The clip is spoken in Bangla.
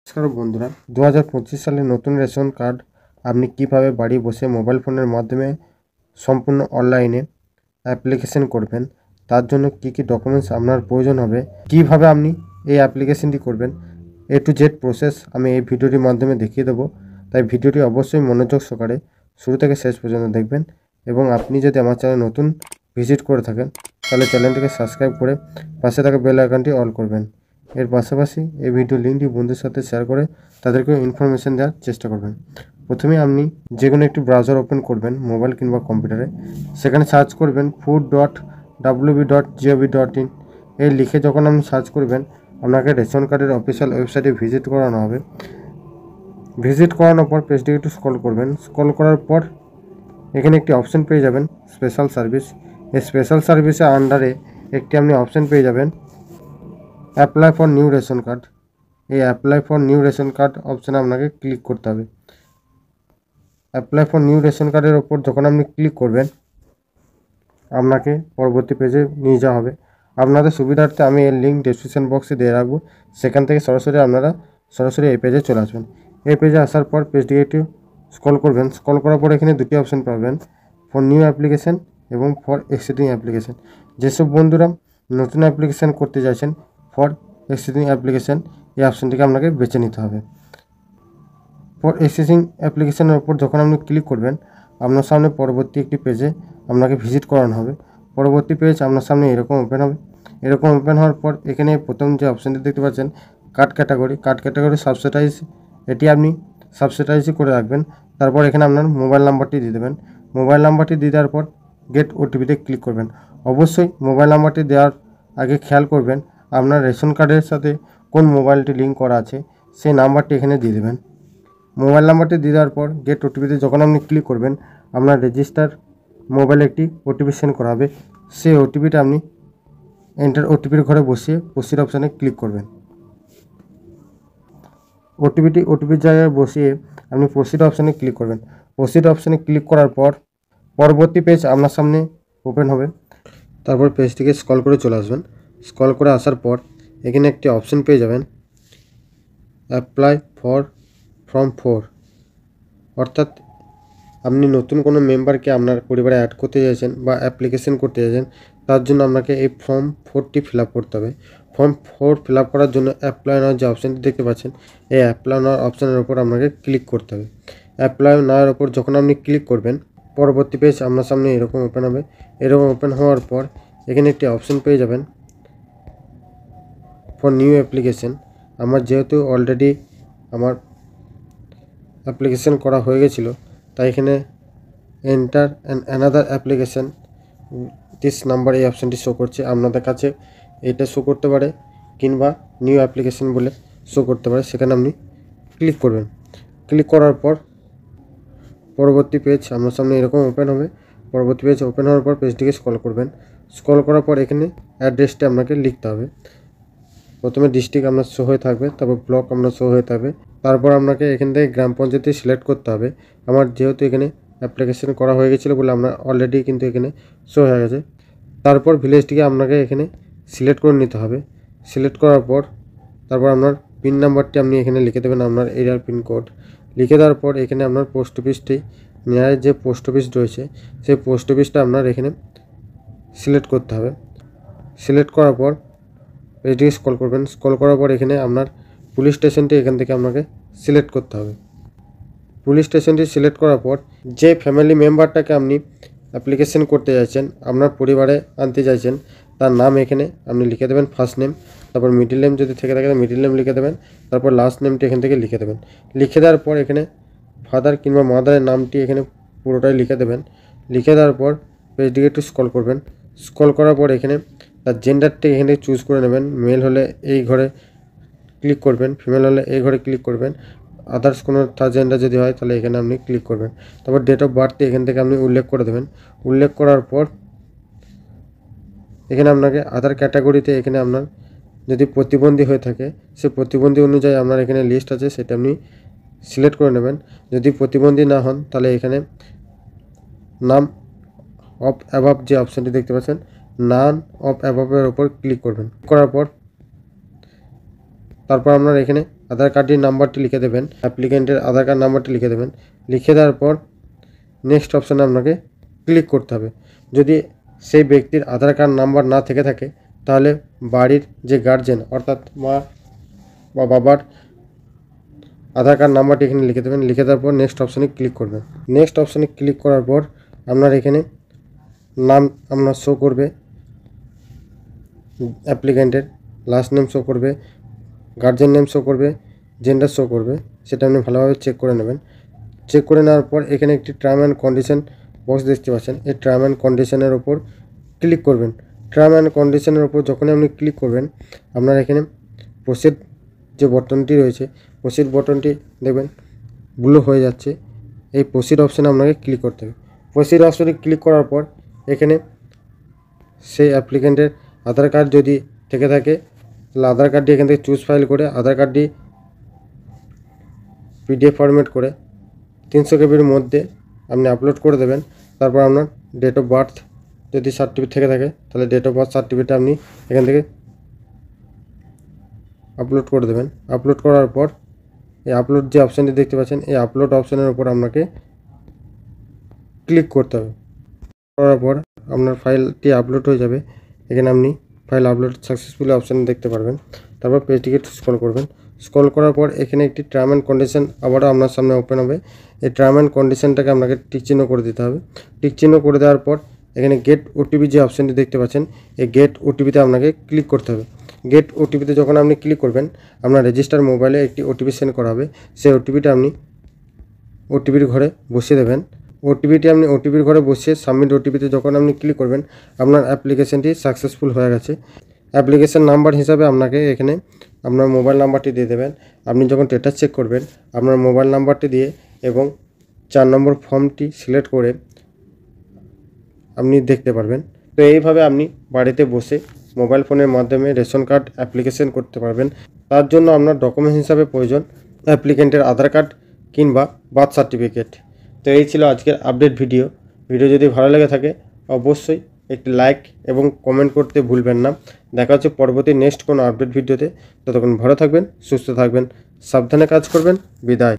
নমস্কার বন্ধুরা, 2025 সালে নতুন রেশন কার্ড আপনি কিভাবে বাড়ি বসে মোবাইল ফোনের মাধ্যমে সম্পূর্ণ অনলাইনে অ্যাপ্লিকেশন করবেন, তার জন্য কি কি ডকুমেন্টস আপনার প্রয়োজন হবে, কিভাবে আপনি এই অ্যাপ্লিকেশনটি করবেন, A to Z প্রসেস আমি এই ভিডিওটির মাধ্যমে দেখিয়ে দেবো। তাই ভিডিওটি অবশ্যই মনোযোগ সহকারে শুরু থেকে শেষ পর্যন্ত দেখবেন। এবং আপনি যদি আমার চ্যানেল নতুন ভিজিট করে থাকেন তাহলে চ্যানেলটিকে সাবস্ক্রাইব করে পাশে থাকা বেল আইকনটি অল করবেন। এর পাশাপাশি এই ভিডিও লিঙ্কটি বন্ধুদের সাথে শেয়ার করে তাদেরকে ইনফরমেশন দেওয়ার চেষ্টা করবেন। প্রথমে আপনি যে কোনো একটি ব্রাউজার ওপেন করবেন মোবাইল কিংবা কম্পিউটারে, সেখানে সার্চ করবেন food.wb.gov.in। এই লিখে যখন আপনি সার্চ করবেন আপনাকে রেশন কার্ডের অফিসিয়াল ওয়েবসাইটে ভিজিট করানো হবে। ভিজিট করানোর পর পেজটিকে একটু স্ক্রল করবেন। স্ক্রল করার পর এখানে একটি অপশন পেয়ে যাবেন স্পেশাল সার্ভিস। এই স্পেশাল সার্ভিসের আন্ডারে একটি আপনি অপশন পেয়ে যাবেন apply for new ration card. এই apply for new ration card অপশানে আপনাকে ক্লিক করতে হবে। অ্যাপ্লাই ফর নিউ রেশন কার্ডের ওপর যখন আপনি ক্লিক করবেন আপনাকে পরবর্তী পেজে নিয়ে যাওয়া হবে। আপনাদের সুবিধার্থে আমি এর লিঙ্ক ডেসক্রিপশন বক্সে দিয়ে রাখবো, সেখান থেকে আপনারা সরাসরি এই পেজে চলে আসবেন। এই পেজে আসার পর পেজটিকে একটু স্ক্রল করবেন। স্ক্রল করার পর এখানে দুটি অপশন পাবেন, ফর নিউ অ্যাপ্লিকেশান এবং ফর এক্সিস্টিং অ্যাপ্লিকেশান। যেসব বন্ধুরা নতুন অ্যাপ্লিকেশান করতে চাইছেন ফর এক্সিস্টিং অ্যাপ্লিকেশান, এই অপশানটিকে আপনাকে বেছে নিতে হবে। ফর এক্সিস্টিং অ্যাপ্লিকেশানের ওপর যখন আপনি ক্লিক করবেন আপনার সামনে পরবর্তী একটি পেজে আপনাকে ভিজিট করানো হবে। পরবর্তী পেজ আপনার সামনে এরকম ওপেন হবে। এরকম ওপেন হওয়ার পর এখানে প্রথম যে অপশানটি দেখতে পাচ্ছেন কার্ড ক্যাটাগরি সাবসিডাইজ, এটি আপনি সাবসিডাইজই করে রাখবেন। তারপর এখানে আপনার মোবাইল নাম্বারটি দিয়ে দেবেন। মোবাইল নাম্বারটি দিয়ে দেওয়ার পর গেট ওটিপিতে ক্লিক করবেন। অবশ্যই মোবাইল নাম্বারটি দেওয়ার আগে খেয়াল করবেন আপনার রেশন কার্ডের সাথে কোন মোবাইলটি লিঙ্ক করা আছে সেই নাম্বারটি এখানে দিয়ে দেবেন। মোবাইল নাম্বারটি দিয়ে দেওয়ার পর গেট ওটিপিতে যখন আপনি ক্লিক করবেন আপনার রেজিস্টার মোবাইলে একটি ওটিপি সেন্ড করা হবে। সেই ওটিপিটা আপনি এন্টার ওটিপির ঘরে বসিয়ে প্রসিড অপশানে ক্লিক করবেন। ওটিপির জায়গায় বসিয়ে আপনি প্রসিড অপশানে ক্লিক করবেন। প্রসিড অপশানে ক্লিক করার পর পরবর্তী পেজ আপনার সামনে ওপেন হবে। তারপর পেজটিকে স্ক্রল করে চলে আসবেন। স্ক্রল করে আসার পর এখানে একটি অপশান পেয়ে যাবেন অ্যাপ্লাই ফর ফর্ম 4, অর্থাৎ আপনি নতুন কোনো মেম্বারকে আপনার পরিবারে অ্যাড করতে চাইছেন বা অ্যাপ্লিকেশন করতে চাইছেন, তার জন্য আপনাকে এই ফর্ম 4টি ফিল আপ করতে হবে। ফর্ম 4 ফিল আপ করার জন্য অ্যাপ্লাই নাও যে অপশানটি দেখতে পাচ্ছেন এই অ্যাপ্লাই নাও অপশানের ওপর আপনাকে ক্লিক করতে হবে। অ্যাপ্লাই নাওয়ের ওপর যখন আপনি ক্লিক করবেন পরবর্তী পেজ আপনার সামনে এরকম ওপেন হবে। এরকম ওপেন হওয়ার পর এখানে একটি অপশান পেয়ে যাবেন ফর নিউ অ্যাপ্লিকেশন। আমার যেহেতু অলরেডি আমার অ্যাপ্লিকেশন করা হয়ে গেছিলো তাই এখানে enter another application this number এই অপশানটি শো করছে। আপনাদের কাছে এটা শো করতে পারে কিংবা নিউ অ্যাপ্লিকেশান বলে শো করতে পারে, সেখানে আপনি ক্লিক করবেন। ক্লিক করার পর পরবর্তী পেজ আপনার সামনে এরকম ওপেন হবে। পরবর্তী পেজ ওপেন হওয়ার পর পেজটিকে স্ক্রল করবেন। স্ক্রল করার পর এখানে অ্যাড্রেসটি আপনাকে লিখতে হবে। প্রথমে ডিস্ট্রিক্ট আপনার শো হয়ে থাকবে, তারপর ব্লক আপনার শো হয়ে থাকবে, তারপর আপনাকে এখান থেকে গ্রাম পঞ্চায়েতে সিলেক্ট করতে হবে। আমার যেহেতু এখানে অ্যাপ্লিকেশন করা হয়ে গেছিলো বলে আপনার অলরেডি কিন্তু এখানে শো হয়ে গেছে। তারপর ভিলেজটিকে আপনাকে এখানে সিলেক্ট করে নিতে হবে। সিলেক্ট করার পর তারপর আপনার পিন নাম্বারটি আপনি এখানে লিখে দেবেন, আপনার এরিয়ার পিনকোড লিখে দেওয়ার পর এখানে আপনার পোস্ট অফিসটি নিয়ারেস্ট যে পোস্ট অফিস রয়েছে সেই পোস্ট অফিসটা আপনার এখানে সিলেক্ট করতে হবে। সিলেক্ট করার পর পেজটিকে স্ক্রল করবেন। স্ক্রল করার পর এখানে আপনার পুলিশ স্টেশনটি এখান থেকে আপনাকে সিলেক্ট করতে হবে। পুলিশ স্টেশনটি সিলেক্ট করার পর যে ফ্যামিলি মেম্বারটাকে আপনি অ্যাপ্লিকেশন করতে চাইছেন, আপনার পরিবারে আনতে চাইছেন, তার নাম এখানে আপনি লিখে দেবেন, ফার্স্ট নেম, তারপর মিডিল নেম যদি থেকে থাকে মিডিল নেম লিখে দেবেন, তারপর লাস্ট নেমটি এখান থেকে লিখে দেবেন। লিখে দেওয়ার পর এখানে ফাদার কিংবা মাদারের নামটি এখানে পুরোটাই লিখে দেবেন। লিখে দেওয়ার পর পেজটিকে একটু স্ক্রল করবেন। স্ক্রল করার পর এখানে তার জেন্ডারটি এখানে চুজ করে নেবেন। মেল হলে এই ঘরে ক্লিক করবেন, ফিমেল হলে এই ঘরে ক্লিক করবেন, আদার্স কোনো থার্ড জেন্ডার যদি হয় তাহলে এখানে আপনি ক্লিক করবেন। তারপর ডেট অফ বার্থটি এখান থেকে আপনি উল্লেখ করে দেবেন। উল্লেখ করার পর এখানে আপনাকে আদার ক্যাটাগরিতে এখানে আপনার যদি প্রতিবন্ধী হয়ে থাকে সেই প্রতিবন্ধী অনুযায়ী আপনার এখানে লিস্ট আছে, সেটা আপনি সিলেক্ট করে নেবেন। যদি প্রতিবন্ধী না হন তাহলে এখানে নাম অফ অ্যাভাব যে অপশানটি দেখতে পাচ্ছেন নান অফ অ্যাভাবের ওপর ক্লিক করবেন। করার পর তারপর আপনার এখানে আধার কার্ডের নাম্বারটি লিখে দেবেন, অ্যাপ্লিকেন্টের আধার কার্ড নাম্বারটি লিখে দেবেন। লিখে দেওয়ার পর নেক্সট অপশানে আপনাকে ক্লিক করতে হবে। যদি সেই ব্যক্তির আধার কার্ড নাম্বার না থেকে থাকে তাহলে বাড়ির যে গার্জেন অর্থাৎ মা বা বাবার আধার কার্ড নাম্বারটি এখানে লিখে দেবেন। লিখে দেওয়ার পর নেক্সট অপশানে ক্লিক করবেন। নেক্সট অপশানে ক্লিক করার পর আপনার এখানে নাম আপনার শো করবে, অ্যাপ্লিকেন্টের লাস্ট নেম শো করবে, গার্জেন নেম শো করবে, জেন্ডার শো করবে। সেটা আপনি ভালোভাবে চেক করে নেবেন। চেক করে নেওয়ার পর এখানে একটি টার্ম অ্যান্ড কন্ডিশন বক্স দেখতে পাচ্ছেন। এই টার্ম অ্যান্ড কন্ডিশনের ওপর ক্লিক করবেন। টার্ম অ্যান্ড কন্ডিশনের ওপর যখনই আপনি ক্লিক করবেন আপনার এখানে প্রসিড যে বটনটি রয়েছে, প্রসিড বটনটি দেখবেন ব্লু হয়ে যাচ্ছে। এই প্রসিড অপশানে আপনাকে ক্লিক করতে হবে। প্রসিড অপশানে ক্লিক করার পর এখানে সেই অ্যাপ্লিকেন্টের আধার কার্ড যদি থেকে থাকে তাহলে আধার কার্ডটি এখান থেকে চুজ ফাইল করে আধার কার্ডটি পিডিএফ ফরম্যাট করে 300 কেবির মধ্যে আপনি আপলোড করে দেবেন। তারপর আপনার ডেট অফ বার্থ যদি সার্টিফিকেট থেকে থাকে তাহলে ডেট অফ বার্থ সার্টিফিকেট আপনি এখান থেকে আপলোড করে দেবেন। আপলোড করার পর এই আপলোড যে অপশানটি দেখতে পাচ্ছেন এই আপলোড অপশানের উপর আপনাকে ক্লিক করতে হবে। করার পর আপনার ফাইলটি আপলোড হয়ে যাবে। এখানে আপনি ফাইল আপলোড সাকসেসফুলি অপশান দেখতে পারবেন। তারপর পেজটিকে স্ক্রল করবেন। স্ক্রল করার পর এখানে একটি টার্ম অ্যান্ড কন্ডিশন আবারও আপনার সামনে ওপেন হবে। এই টার্ম অ্যান্ড কন্ডিশনটাকে আপনাকে টিক চিহ্ন করে দিতে হবে। টিক চিহ্ন করে দেওয়ার পর এখানে গেট ওটিপি যে অপশানটি দেখতে পাচ্ছেন এই গেট ওটিপিতে আপনাকে ক্লিক করতে হবে। গেট ওটিপিতে যখন আপনি ক্লিক করবেন আপনার রেজিস্টার মোবাইলে একটি ওটিপি সেন্ড করা হবে। সেই ওটিপিটা আপনি ওটিপির ঘরে বসিয়ে দেবেন। ওটিপিটি আপনি ওটিপির ঘরে বসিয়ে সাবমিট ওটিপিতে যখন আপনি ক্লিক করবেন আপনার অ্যাপ্লিকেশনটি সাকসেসফুল হয়ে গেছে। অ্যাপ্লিকেশন নাম্বার হিসাবে আপনাকে এখানে আপনার মোবাইল নাম্বারটি দিয়ে দেবেন। আপনি যখন স্ট্যাটাস চেক করবেন আপনার মোবাইল নাম্বারটি দিয়ে এবং 4 নম্বর ফর্মটি সিলেক্ট করে আপনি দেখতে পারবেন। তো এইভাবে আপনি বাড়িতে বসে মোবাইল ফোনের মাধ্যমে রেশন কার্ড অ্যাপ্লিকেশন করতে পারবেন। তার জন্য আপনার ডকুমেন্ট হিসাবে প্রয়োজন অ্যাপ্লিকেন্টের আধার কার্ড কিংবা বার্থ সার্টিফিকেট। তো এই ছিল আজকের আপডেট ভিডিও। যদি ভালো লেগে থাকে অবশ্যই একটি লাইক এবং কমেন্ট করতে ভুলবেন না। দেখা হচ্ছে পরবর্তী নেক্সট কোনো আপডেট ভিডিওতে। ততক্ষণ ভালো থাকবেন, সুস্থ থাকবেন, সাবধানে কাজ করবেন। বিদায়।